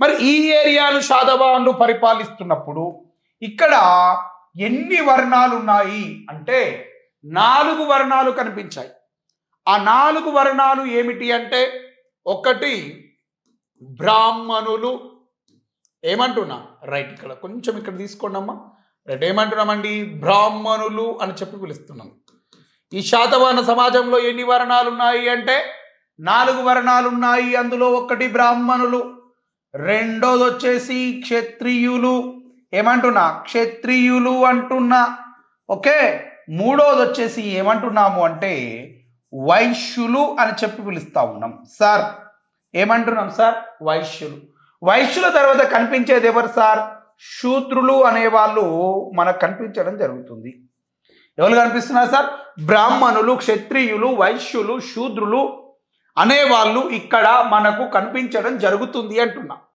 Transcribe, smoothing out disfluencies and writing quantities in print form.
మరి ఈ ఏరియాను శాతవాహనులు పరిపాలిస్తున్నప్పుడు ఇక్కడ ఎన్ని వర్ణాలు ఉన్నాయి అంటే 4 వర్ణాలు కనిపించాయి. ఆ 4 వర్ణాలు ఏమిటి అంటే, ఒకటి బ్రాహ్మణులు. ఏమంటున్నా రైట్, ఇక్కడ తీసుకోండి అమ్మా. రైట్, ఏమంటున్నామండి? బ్రాహ్మణులు అని చెప్పి పిలుస్తున్నాం. ఈ శాతవాహన సమాజంలో ఎన్ని వర్ణాలు ఉన్నాయి అంటే 4 వర్ణాలు ఉన్నాయి. అందులో ఒకటి బ్రాహ్మణులు, రెండోది వచ్చేసి క్షత్రియులు. ఏమంటున్నా? క్షత్రియులు అంటున్నా. ఓకే, మూడోది వచ్చేసి ఏమంటున్నాము అంటే వైశ్యులు అని చెప్పి పిలుస్తా ఉన్నాం. సార్ ఏమంటున్నాం సార్? వైశ్యులు. వైశ్యుల తర్వాత కనిపించేది ఎవరు సార్? శూద్రులు అనేవాళ్ళు మనకు కనిపించడం జరుగుతుంది. ఎవరు కనిపిస్తున్నారు సార్? బ్రాహ్మణులు, క్షత్రియులు, వైశ్యులు, శూద్రులు అనేవాళ్ళు ఇక్కడ మనకు కనిపించడం జరుగుతుంది అంటున్నా.